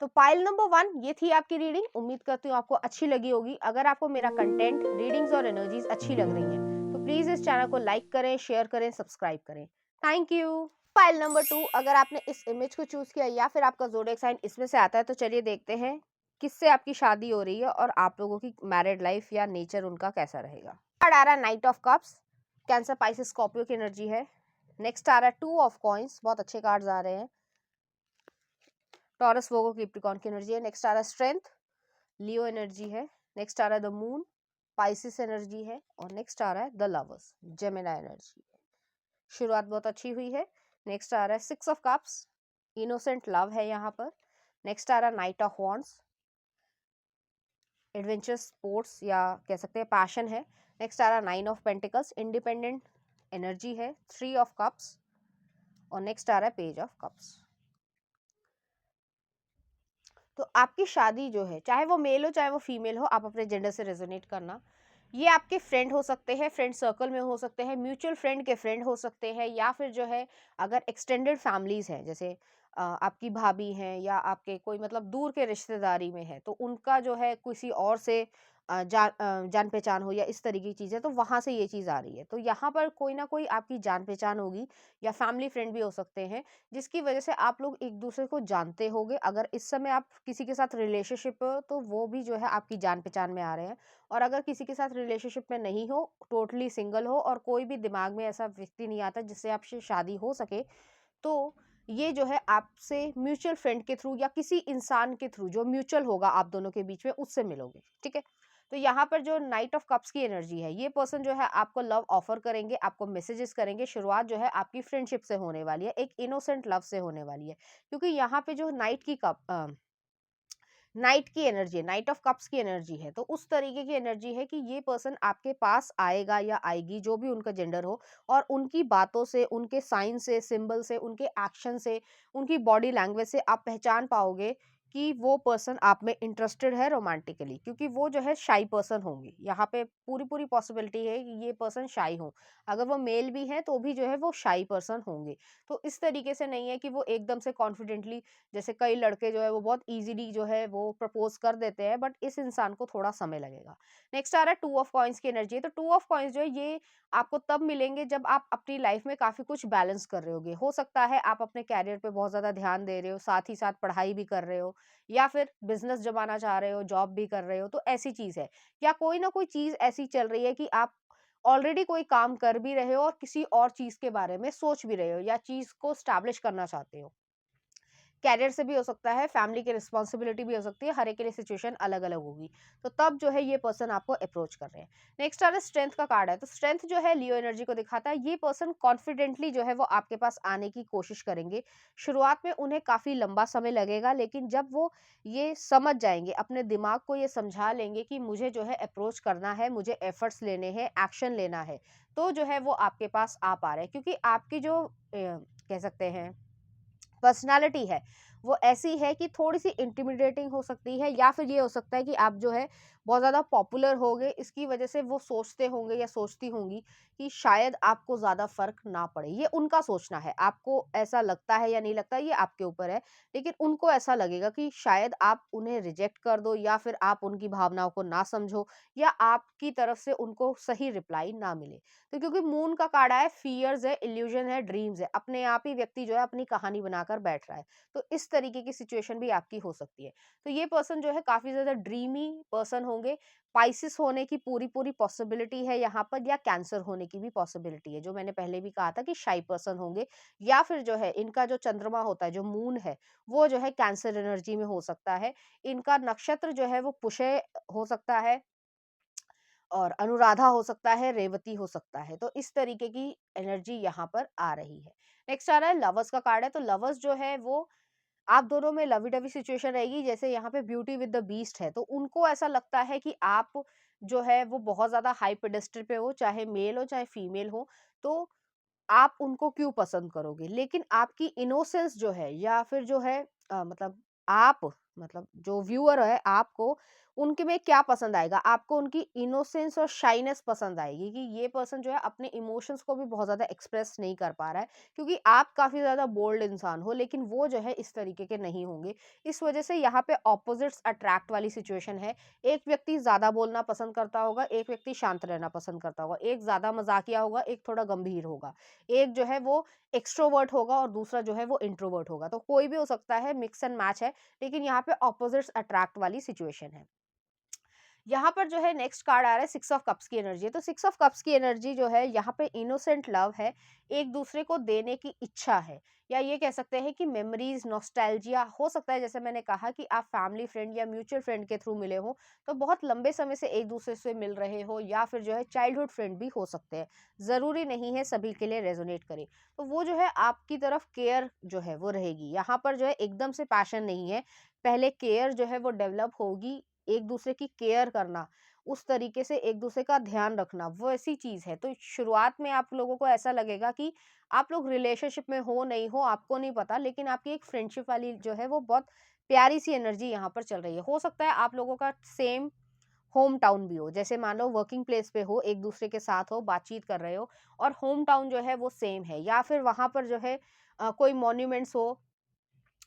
तो पाइल नंबर 1 ये थी आपकी रीडिंग। उम्मीद करती हूँ आपको अच्छी लगी होगी। अगर आपको मेरा कंटेंट, रीडिंग्स और एनर्जीज अच्छी लग रही हैं तो प्लीज इस चैनल को लाइक करें, शेयर करें, सब्सक्राइब करें। Thank you. पाइल नंबर 2, अगर आपने इस इमेज को चूज किया या फिर आपका ज़ोडिएक साइन इसमें से आता है तो चलिए देखते हैं किससे आपकी शादी हो रही है और आप लोगों की मैरिड लाइफ या नेचर उनका कैसा रहेगा। कार्ड आ रहा है night of cups, cancer Pisces Scorpio की एनर्जी है। नेक्स्ट आ रहा है 2 ऑफ कॉइंस, बहुत अच्छे कार्ड्स आ रहे हैं, टॉरस वोगो कैप्रिकॉर्न की एनर्जी है। नेक्स्ट आ रहा है स्ट्रेंथ, लियो एनर्जी है। नेक्स्ट आ रहा है द मून, पाइसिस एनर्जी है। और नेक्स्ट आ रहा है द लवर्स, जेमिनी एनर्जी। शुरुआत बहुत अच्छी हुई है। नेक्स्ट आ रहा है 6 ऑफ कप्स, इनोसेंट लव है यहाँ पर। नेक्स्ट आ रहा है night of wands, adventure sports या कह सकते हैं पैशन है। नेक्स्ट आ रहा है 9 ऑफ पेंटिकल्स, इंडिपेंडेंट एनर्जी है। 3 ऑफ कप्स, और नेक्स्ट आ रहा है पेज ऑफ कप्स। तो आपकी शादी जो है, चाहे वो मेल हो चाहे वो फीमेल हो, आप अपने जेंडर से रेजोनेट करना। ये आपके फ्रेंड हो सकते हैं, फ्रेंड सर्कल में हो सकते हैं, म्यूचुअल फ्रेंड के फ्रेंड हो सकते हैं, या फिर जो है अगर एक्सटेंडेड फैमिलीज हैं, जैसे आपकी भाभी हैं या आपके कोई मतलब दूर के रिश्तेदारी में है, तो उनका जो है किसी और से जान पहचान हो या इस तरीके की चीज़ें, तो वहाँ से ये चीज़ आ रही है। तो यहाँ पर कोई ना कोई आपकी जान पहचान होगी, या फैमिली फ्रेंड भी हो सकते हैं, जिसकी वजह से आप लोग एक दूसरे को जानते होंगे। अगर इस समय आप किसी के साथ रिलेशनशिप हो तो वो भी जो है आपकी जान पहचान में आ रहे हैं, और अगर किसी के साथ रिलेशनशिप में नहीं हो, टोटली सिंगल हो, और कोई भी दिमाग में ऐसा व्यक्ति नहीं आता जिससे आपसे शादी हो सके, तो ये जो है आपसे म्यूचुअल फ्रेंड के थ्रू या किसी इंसान के थ्रू जो म्यूचुअल होगा आप दोनों के बीच में, उससे मिलोगे। ठीक है। तो यहाँ पर जो नाइट ऑफ कप्स की एनर्जी है, ये पर्सन जो है आपको लव ऑफर करेंगे, आपको मैसेजेस करेंगे। शुरुआत जो है आपकी फ्रेंडशिप से होने वाली है, एक इनोसेंट लव से होने वाली है, क्योंकि यहाँ पे जो नाइट की एनर्जी है, नाइट ऑफ कप्स की एनर्जी है, तो उस तरीके की एनर्जी है कि ये पर्सन आपके पास आएगा या आएगी, जो भी उनका जेंडर हो, और उनकी बातों से, उनके साइन से, सिंबल से, उनके एक्शन से, उनकी बॉडी लैंग्वेज से आप पहचान पाओगे कि वो पर्सन आप में इंटरेस्टेड है रोमांटिकली, क्योंकि वो जो है शाई पर्सन होंगे। यहाँ पे पूरी पूरी पॉसिबिलिटी है कि ये पर्सन शाई हो। अगर वो मेल भी है तो भी जो है वो शाई पर्सन होंगे। तो इस तरीके से नहीं है कि वो एकदम से कॉन्फिडेंटली, जैसे कई लड़के जो है वो बहुत इजीली जो है वो प्रपोज कर देते हैं, बट इस इंसान को थोड़ा समय लगेगा। नेक्स्ट आ रहा है 2 ऑफ कॉइंस की एनर्जी। तो 2 ऑफ कॉइंस जो है ये आपको तब मिलेंगे जब आप अपनी लाइफ में काफी कुछ बैलेंस कर रहे होगे। हो सकता है आप अपने कैरियर पे बहुत ज्यादा ध्यान दे रहे हो, साथ ही साथ पढ़ाई भी कर रहे हो, या फिर बिजनेस जमाना चाह रहे हो, जॉब भी कर रहे हो, तो ऐसी चीज है। या कोई ना कोई चीज ऐसी चल रही है कि आप ऑलरेडी कोई काम कर भी रहे हो और किसी और चीज के बारे में सोच भी रहे हो, या चीज को स्टैब्लिश करना चाहते हो। कैरियर से भी हो सकता है, फैमिली की रिस्पॉन्सिबिलिटी भी हो सकती है, हर एक के लिए सिचुएशन अलग अलग होगी। तो तब जो है ये पर्सन आपको अप्रोच कर रहे हैं। नेक्स्ट आ रहा है स्ट्रेंथ का कार्ड है। तो स्ट्रेंथ जो है लियो एनर्जी को दिखाता है। ये पर्सन कॉन्फिडेंटली जो है वो आपके पास आने की कोशिश करेंगे। शुरुआत में उन्हें काफी लंबा समय लगेगा, लेकिन जब वो ये समझ जाएंगे, अपने दिमाग को ये समझा लेंगे कि मुझे जो है अप्रोच करना है, मुझे एफर्ट्स लेने हैं, एक्शन लेना है, तो जो है वो आपके पास आ पा रहे हैं। क्योंकि आपकी जो कह सकते हैं पर्सनालिटी है, वो ऐसी है कि थोड़ी सी इंटिमिडेटिंग हो सकती है, या फिर ये हो सकता है कि आप जो है बहुत ज़्यादा पॉपुलर हो गए, इसकी वजह से वो सोचते होंगे या सोचती होंगी कि शायद आपको ज़्यादा फर्क ना पड़े। ये उनका सोचना है, आपको ऐसा लगता है या नहीं लगता ये आपके ऊपर है, लेकिन उनको ऐसा लगेगा कि शायद आप उन्हें रिजेक्ट कर दो, या फिर आप उनकी भावनाओं को ना समझो, या आपकी तरफ से उनको सही रिप्लाई ना मिले। तो क्योंकि मून का कार्ड है, फियर्स है, इल्यूजन है, ड्रीम्स है, अपने आप ही व्यक्ति जो है अपनी कहानी बनाकर बैठ रहा है। तो इस तरीके की सिचुएशन भी आपकी हो सकती है। तो ये पर्सन जो है काफी ज्यादा ड्रीमी पर्सन होंगे। पाइसिस होने की पूरी पूरी पॉसिबिलिटी है यहाँ पर, या कैंसर होने की भी पॉसिबिलिटी है, जो मैंने पहले भी कहा था कि शाई पर्सन होंगे, या फिर जो है इनका जो चंद्रमा होता है, जो मून है, वो जो है कैंसर एनर्जी में हो सकता है। इनका नक्षत्र जो है वो पुष्य हो सकता है, और अनुराधा हो सकता है, रेवती हो सकता है। तो इस तरीके की एनर्जी यहाँ पर आ रही है। नेक्स्ट आ रहा है लवर्स का कार्ड है, तो लवर्स जो है वो आप दोनों में लवी-डवी सिचुएशन रहेगी। जैसे यहाँ पे ब्यूटी विद द बीस्ट है, तो उनको ऐसा लगता है कि आप जो है वो बहुत ज़्यादा हाई पेडेस्टल पे हो, चाहे मेल हो चाहे फीमेल हो, तो आप उनको क्यों पसंद करोगे? लेकिन आपकी इनोसेंस जो है या फिर जो है मतलब आप मतलब जो व्यूअर है आपको उनके में क्या पसंद आएगा? आपको उनकी इनोसेंस और शाइनेस पसंद आएगी कि ये पर्सन जो है अपने इमोशंस को भी बहुत ज़्यादा एक्सप्रेस नहीं कर पा रहा है, क्योंकि आप काफ़ी ज़्यादा बोल्ड इंसान हो, लेकिन वो जो है इस तरीके के नहीं होंगे। इस वजह से यहाँ पे ऑपोजिट्स अट्रैक्ट वाली सिचुएशन है। एक व्यक्ति ज़्यादा बोलना पसंद करता होगा, एक व्यक्ति शांत रहना पसंद करता होगा, एक ज़्यादा मज़ाकिया होगा, एक थोड़ा गंभीर होगा। एक जो है वो एक्सट्रोवर्ट होगा और दूसरा जो है वो इंट्रोवर्ट होगा। तो कोई भी हो सकता है, मिक्स एंड मैच है, लेकिन यहाँ पे ऑपोजिट्स अट्रैक्ट वाली सिचुएशन है। यहाँ पर जो है नेक्स्ट कार्ड आ रहा है सिक्स ऑफ कप्स की एनर्जी। तो सिक्स ऑफ कप्स की एनर्जी जो है यहाँ पे इनोसेंट लव है, एक दूसरे को देने की इच्छा है, या ये कह सकते हैं कि मेमोरीज नॉस्टैल्जिया हो सकता है। जैसे मैंने कहा कि आप फैमिली फ्रेंड या म्यूचुअल फ्रेंड के थ्रू मिले हो, तो बहुत लंबे समय से एक दूसरे से मिल रहे हो, या फिर जो है चाइल्डहुड फ्रेंड भी हो सकते हैं। ज़रूरी नहीं है सभी के लिए रेजोनेट करे। तो वो जो है आपकी तरफ केयर जो है वो रहेगी। यहाँ पर जो है एकदम से पैशन नहीं है, पहले केयर जो है वो डेवलप होगी। एक दूसरे की केयर करना, उस तरीके से एक दूसरे का ध्यान रखना, वो ऐसी चीज है। तो शुरुआत में आप लोगों को ऐसा लगेगा कि आप लोग रिलेशनशिप में हो नहीं हो आपको नहीं पता, लेकिन आपकी एक फ्रेंडशिप वाली जो है वो बहुत प्यारी सी एनर्जी यहाँ पर चल रही है। हो सकता है आप लोगों का सेम होम टाउन भी हो, जैसे मान लो वर्किंग प्लेस पे हो, एक दूसरे के साथ हो, बातचीत कर रहे हो, और होम टाउन जो है वो सेम है, या फिर वहां पर जो है कोई मॉन्यूमेंट्स हो,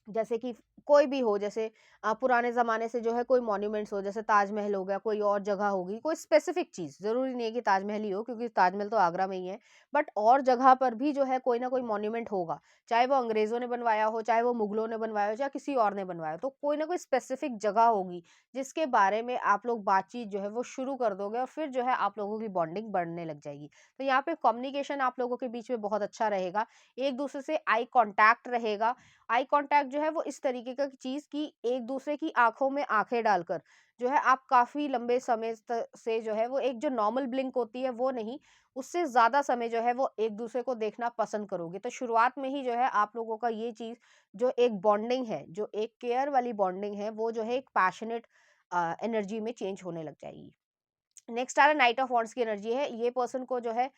जैसे कि कोई भी हो, जैसे पुराने ज़माने से जो है कोई मॉन्यूमेंट्स हो, जैसे ताजमहल हो गया, कोई और जगह होगी, कोई स्पेसिफिक चीज़, ज़रूरी नहीं है कि ताजमहल ही हो, क्योंकि ताजमहल तो आगरा में ही है। बट और जगह पर भी जो है कोई ना कोई मॉन्यूमेंट होगा, चाहे वो अंग्रेज़ों ने बनवाया हो, चाहे वो मुगलों ने बनवाया हो, चाहे किसी और ने बनवाया हो, तो कोई ना कोई स्पेसिफिक जगह होगी, जिसके बारे में आप लोग बातचीत जो है वो शुरू कर दोगे, और फिर जो है आप लोगों की बॉन्डिंग बढ़ने लग जाएगी। तो यहाँ पे कम्युनिकेशन आप लोगों के बीच में बहुत अच्छा रहेगा, एक दूसरे से आई कॉन्टैक्ट रहेगा। आई कांटेक्ट जो है वो इस तरीके का चीज कि एक दूसरे की आंखों में आंखें डालकर जो है आप काफी लंबे समय से जो है वो एक जो नॉर्मल ब्लिंक होती है वो नहीं, उससे ज्यादा समय जो है वो एक दूसरे को देखना पसंद करोगे। तो शुरुआत में ही जो है आप लोगों का ये चीज जो एक बॉन्डिंग है, जो एक केयर वाली बॉन्डिंग है, वो जो है एक पैशनेट एनर्जी में चेंज होने लग जाएगी। नेक्स्ट आ रहा है नाइट ऑफ वॉन्ड्स की एनर्जी है। ये पर्सन को जो है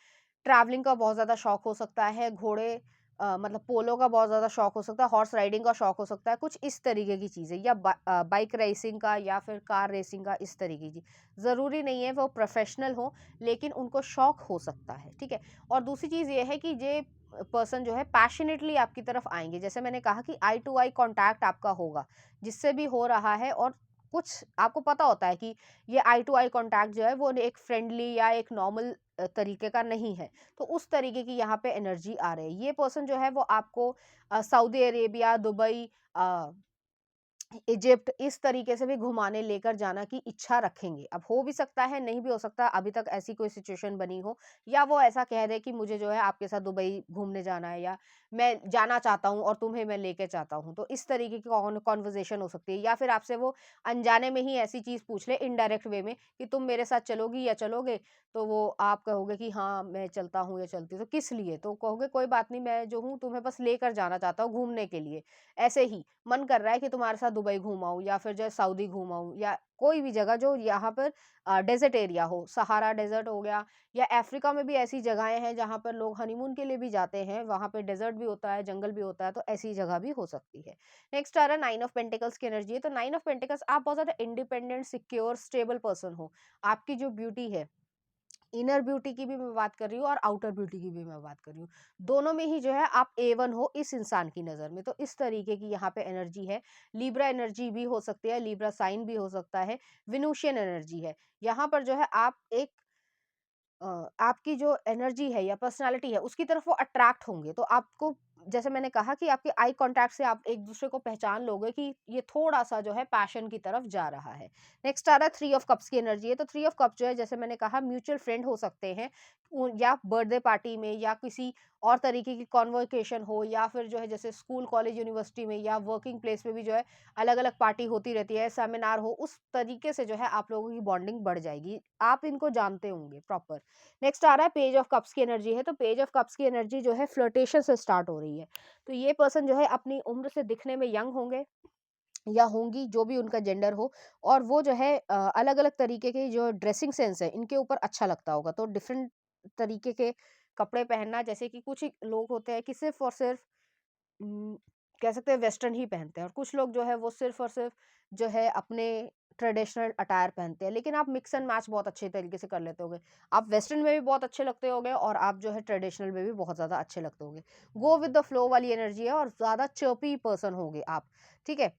ट्रैवलिंग का बहुत ज़्यादा शौक हो सकता है, घोड़े मतलब पोलो का बहुत ज़्यादा शौक हो सकता है, हॉर्स राइडिंग का शौक हो सकता है, कुछ इस तरीके की चीज़ें, या बाइक रेसिंग का या फिर कार रेसिंग का, इस तरीके की। ज़रूरी नहीं है वो प्रोफेशनल हो, लेकिन उनको शौक हो सकता है, ठीक है। और दूसरी चीज़ ये है कि ये पर्सन जो है पैशनेटली आपकी तरफ आएंगे। जैसे मैंने कहा कि आई टू आई कॉन्टैक्ट आपका होगा, जिससे भी हो रहा है, और कुछ आपको पता होता है कि ये आई टू आई कॉन्टैक्ट जो है वो एक फ्रेंडली या एक नॉर्मल तरीके का नहीं है। तो उस तरीके की यहाँ पे एनर्जी आ रही है। ये पर्सन जो है वो आपको सऊदी अरेबिया, दुबई, इजिप्ट, इस तरीके से भी घुमाने लेकर जाना की इच्छा रखेंगे। अब हो भी सकता है, नहीं भी हो सकता, अभी तक ऐसी कोई सिचुएशन बनी हो, या वो ऐसा कह रहे कि मुझे जो है आपके साथ दुबई घूमने जाना है, या मैं जाना चाहता हूँ और तुम्हें मैं लेके चाहता हूँ। तो इस तरीके की कॉन्वर्जेशन हो सकती है, या फिर आपसे वो अनजाने में ही ऐसी चीज पूछ ले इनडायरेक्ट वे में कि तुम मेरे साथ चलोगी या चलोगे। तो वो आप कहोगे कि हाँ मैं चलता हूँ या चलती हूँ। तो किस लिए? तो कहोगे कोई बात नहीं, मैं जो हूँ तुम्हें बस लेकर जाना चाहता हूँ घूमने के लिए। ऐसे ही मन कर रहा है कि तुम्हारे साथ दुबई घूम आऊँ, या फिर जो है सऊदी घूम आऊँ, या कोई भी जगह जो यहाँ पर डेजर्ट एरिया हो, सहारा डेजर्ट हो गया, या अफ्रीका में भी ऐसी जगहें हैं जहाँ पर लोग हनीमून के लिए भी जाते हैं, वहाँ पे डेजर्ट भी होता है, जंगल भी होता है, तो ऐसी जगह भी हो सकती है। नेक्स्ट आ रहा है नाइन ऑफ पेंटिकल्स की एनर्जी है। तो नाइन ऑफ पेंटिकल्स, आप बहुत ज्यादा इंडिपेंडेंट, सिक्योर, स्टेबल पर्सन हो। आपकी जो ब्यूटी है, इनर ब्यूटी की भी मैं बात कर रही हूँ और आउटर ब्यूटी की भी मैं बात कर रही हूँ, दोनों में ही जो है आप A1 हो इस इंसान की नज़र में। तो इस तरीके की यहाँ पे एनर्जी है। लिब्रा एनर्जी भी हो सकती है, लिब्रा साइन भी हो सकता है, विनुशियन एनर्जी है। यहाँ पर जो है आप एक आपकी जो एनर्जी है या पर्सनालिटी है उसकी तरफ वो अट्रैक्ट होंगे। तो आपको, जैसे मैंने कहा कि आपके आई कांटेक्ट से आप एक दूसरे को पहचान लोगे कि ये थोड़ा सा जो है पैशन की तरफ जा रहा है। नेक्स्ट आ रहा है थ्री ऑफ कप्स की एनर्जी है। तो थ्री ऑफ कप्स जो है, जैसे मैंने कहा, म्यूचुअल फ्रेंड हो सकते हैं, या बर्थडे पार्टी में, या किसी और तरीके की कॉन्वोकेशन हो, या फिर जो है जैसे स्कूल कॉलेज यूनिवर्सिटी में या वर्किंग प्लेस में भी जो है अलग अलग पार्टी होती रहती है, सेमिनार हो, उस तरीके से जो है आप लोगों की बॉन्डिंग बढ़ जाएगी। आप इनको जानते होंगे प्रॉपर। नेक्स्ट आ रहा है पेज ऑफ कप्स की एनर्जी है। तो पेज ऑफ कप्स की एनर्जी जो है फ्लर्टेशन से स्टार्ट हो रही है। तो ये पर्सन जो है अपनी उम्र से दिखने में यंग होंगे या होंगी, जो भी उनका जेंडर हो, और वो जो है अलग अलग तरीके के जो ड्रेसिंग सेंस है इनके ऊपर अच्छा लगता होगा। तो डिफरेंट तरीके के कपड़े पहनना, जैसे कि कुछ लोग होते हैं कि सिर्फ और सिर्फ उम, कह सकते हैं वेस्टर्न ही पहनते हैं, और कुछ लोग जो है वो सिर्फ और सिर्फ जो है अपने ट्रेडिशनल अटायर पहनते हैं। लेकिन आप मिक्स एंड मैच बहुत अच्छे तरीके से कर लेते होगे। आप वेस्टर्न में भी बहुत अच्छे लगते होगे और आप जो है ट्रेडिशनल में भी बहुत ज़्यादा अच्छे लगते होगे। गो विद द फ्लो वाली एनर्जी है और ज़्यादा चर्पी पर्सन होंगे आप, ठीक है?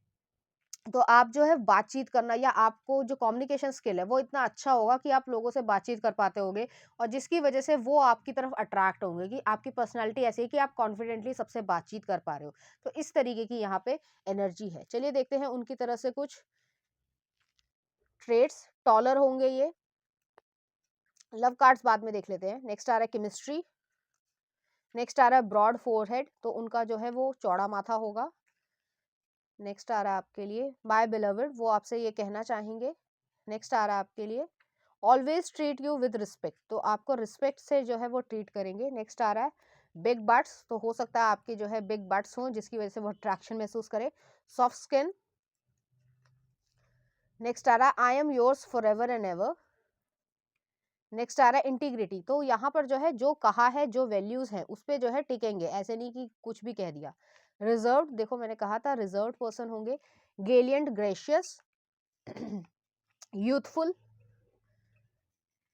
तो आप जो है बातचीत करना, या आपको जो कम्युनिकेशन स्किल है वो इतना अच्छा होगा कि आप लोगों से बातचीत कर पाते होगे, और जिसकी वजह से वो आपकी तरफ अट्रैक्ट होंगे कि आपकी पर्सनालिटी ऐसी है कि आप कॉन्फिडेंटली सबसे बातचीत कर पा रहे हो। तो इस तरीके की यहाँ पे एनर्जी है। चलिए देखते हैं उनकी तरफ से कुछ ट्रेड्स। टॉलर होंगे ये। लव कार्ड्स बाद में देख लेते हैं। नेक्स्ट आ रहा है केमिस्ट्री। नेक्स्ट आ रहा है ब्रॉड फोरहेड, तो उनका जो है वो चौड़ा माथा होगा। नेक्स्ट आ रहा है आपके लिए माय बिलवड, वो आपसे ये कहना चाहेंगे। नेक्स्ट आ रहा है आपके लिए always treat you with respect, तो आपको रिस्पेक्ट से जो है वो ट्रीट करेंगे। नेक्स्ट आ रहा है बिग बट्स, तो हो सकता है आपके जो है बिग बट्स हों जिसकी वजह से वो अट्रैक्शन महसूस करे। Soft skin. नेक्स्ट आ रहा है I am yours forever and ever. Next आ रहा है इंटीग्रिटी, तो यहाँ पर जो है जो कहा है, जो वैल्यूज हैं उस पे जो है टिकेंगे, ऐसे नहीं कि कुछ भी कह दिया। रिजर्व, देखो मैंने कहा था रिजर्व पर्सन होंगे। गेलियंट ग्रेशियस, यूथफुल।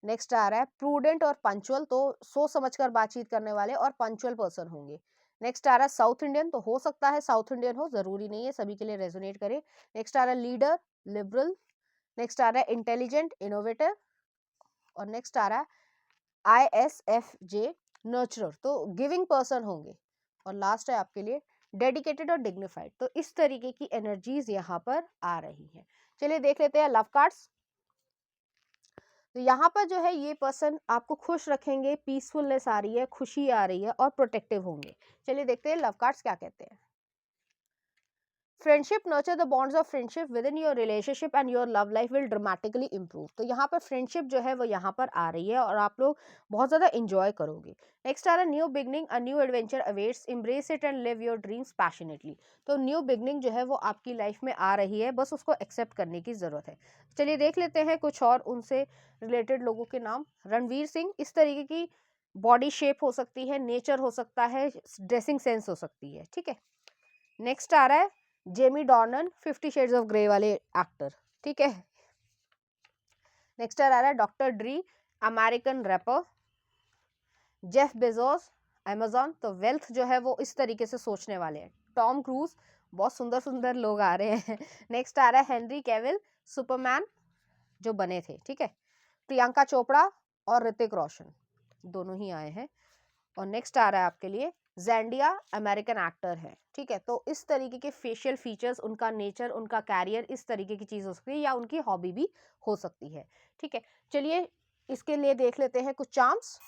नेक्स्ट आ रहा है प्रूडेंट और पंचुअल, तो सोच समझकर बातचीत करने वाले और पंचुअल पर्सन होंगे। नेक्स्ट आ रहा है साउथ इंडियन, तो हो सकता है साउथ इंडियन हो, जरूरी नहीं है सभी के लिए रेजोनेट करे। नेक्स्ट आ रहा है लीडर, लिबरल। नेक्स्ट आ रहा है इंटेलिजेंट, इनोवेटिव। और नेक्स्ट आ रहा है ISFJ, नर्चरर, तो गिविंग पर्सन होंगे। और लास्ट है आपके लिए डेडिकेटेड और डिग्निफाइड। तो इस तरीके की एनर्जीज यहाँ पर आ रही है। चलिए देख लेते हैं लव कार्ड्स। तो यहाँ पर जो है ये पर्सन आपको खुश रखेंगे, पीसफुलनेस आ रही है, खुशी आ रही है और प्रोटेक्टिव होंगे। चलिए देखते हैं लव कार्ड्स क्या कहते हैं। Friendship nurture the bonds of friendship with in your relationship and your love life will dramatically improve, तो यहाँ पर फ्रेंडशिप जो है वो यहाँ पर आ रही है और आप लोग बहुत ज़्यादा इंजॉय करोगे। नेक्स्ट आ रहा है new beginning, a new adventure awaits, embrace it and live your dreams passionately, तो न्यू बिगनिंग जो है वो आपकी लाइफ में आ रही है, बस उसको एक्सेप्ट करने की ज़रूरत है। चलिए देख लेते हैं कुछ और उनसे रिलेटेड लोगों के नाम। रणवीर सिंह, इस तरीके की बॉडी शेप हो सकती है, नेचर हो सकता है, ड्रेसिंग सेंस हो सकती है, ठीक है। नेक्स्ट आ रहा है Jamie Dornan, 50 shades of grey वाले एक्टर, ठीक है। नेक्स्ट आ रहा है doctor Dre, American rapper. Jeff Bezos, Amazon, तो वेल्थ जो है वो इस तरीके से सोचने वाले हैं। टॉम क्रूज, बहुत सुंदर सुंदर लोग आ रहे हैं। नेक्स्ट आ रहा है हेनरी कैविल, सुपरमैन जो बने थे, ठीक है। प्रियंका चोपड़ा और ऋतिक रोशन, दोनों ही आए हैं। और नेक्स्ट आ रहा है आपके लिए जेंडिया, अमेरिकन एक्टर है, ठीक है। तो इस तरीके के फेशियल फीचर्स, उनका नेचर, उनका कैरियर, इस तरीके की चीज हो सकती है, या उनकी हॉबी भी हो सकती है, ठीक है। चलिए इसके लिए देख लेते हैं कुछ चार्म्स।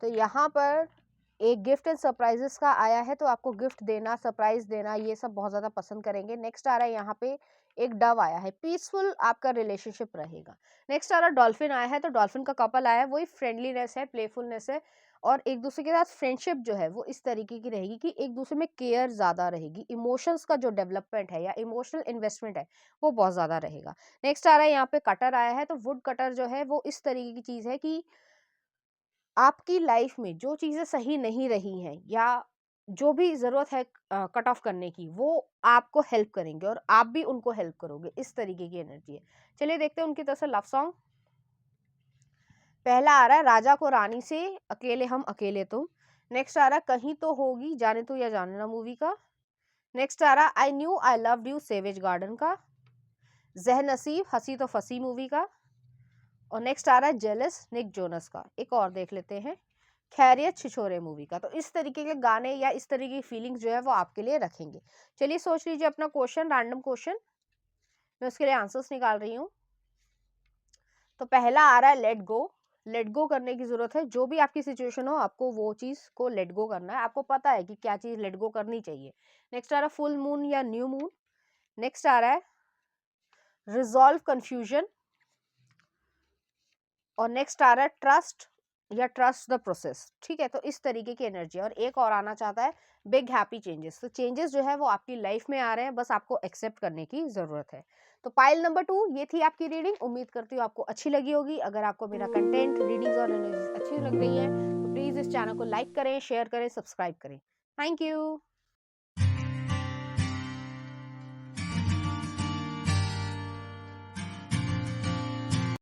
तो यहाँ पर एक गिफ्ट एंड सरप्राइजेस का आया है, तो आपको गिफ्ट देना, सरप्राइज देना, ये सब बहुत ज्यादा पसंद करेंगे। नेक्स्ट आ रहा है यहाँ पे एक डव आया है, पीसफुल आपका रिलेशनशिप रहेगा। नेक्स्ट आ रहा है डॉल्फिन आया है, तो डॉल्फिन का कपल आया है, वही फ्रेंडलीनेस है, प्लेफुलनेस है, और एक दूसरे के साथ फ्रेंडशिप जो है वो इस तरीके की रहेगी कि एक दूसरे में केयर ज्यादा रहेगी, इमोशंस का जो डेवलपमेंट है या इमोशनल इन्वेस्टमेंट है वो बहुत ज्यादा रहेगा। नेक्स्ट आ रहा है यहाँ पे कटर आया है, तो वुड कटर जो है वो इस तरीके की चीज है कि आपकी लाइफ में जो चीजें सही नहीं रही हैं, या जो भी जरूरत है कट ऑफ करने की, वो आपको हेल्प करेंगे और आप भी उनको हेल्प करोगे, इस तरीके की एनर्जी है। चलिए देखते हैं उनकी तरफ से लव सॉन्ग। पहला आ रहा है राजा को रानी से, अकेले हम अकेले तुम। नेक्स्ट आ रहा है कहीं तो होगी, जाने तू या जाने ना मूवी का। नेक्स्ट आ रहा है I knew I loved you, Savage Garden का। जह नसीब, हंसी तो फंसी मूवी का। और नेक्स्ट आ रहा है जेलस, निक जोनस का। एक और देख लेते हैं, खैरियत छिछोरे मूवी का। तो इस तरीके के गाने या इस तरीके की फीलिंग्स जो है वो आपके लिए रखेंगे। चलिए सोच लीजिए अपना क्वेश्चन, रैंडम क्वेश्चन, मैं उसके लिए आंसर्स निकाल रही हूँ। तो पहला आ रहा है लेट गो, लेट गो करने की जरूरत है। जो भी आपकी सिचुएशन हो आपको वो चीज को लेट गो करना है, आपको पता है कि क्या चीज लेट गो करनी चाहिए। नेक्स्ट आ रहा है फुल मून या न्यू मून। नेक्स्ट आ रहा है रिजॉल्व कंफ्यूजन, और नेक्स्ट आ रहा है ट्रस्ट या ट्रस्ट द प्रोसेस। ठीक है, तो इस तरीके की एनर्जी। और एक और आना चाहता है बिग हैप्पी चेंजेस। तो चेंजेस जो है वो आपकी लाइफ में आ रहे हैं, बस आपको एक्सेप्ट करने की जरूरत है। तो पाइल नंबर 2 ये थी आपकी रीडिंग। उम्मीद करती हूँ आपको अच्छी लगी होगी। अगर आपको मेरा कंटेंट, रीडिंग्स और एनर्जी अच्छी लग रही है तो प्लीज इस चैनल को लाइक करें, शेयर करें, सब्सक्राइब करें। Thank you.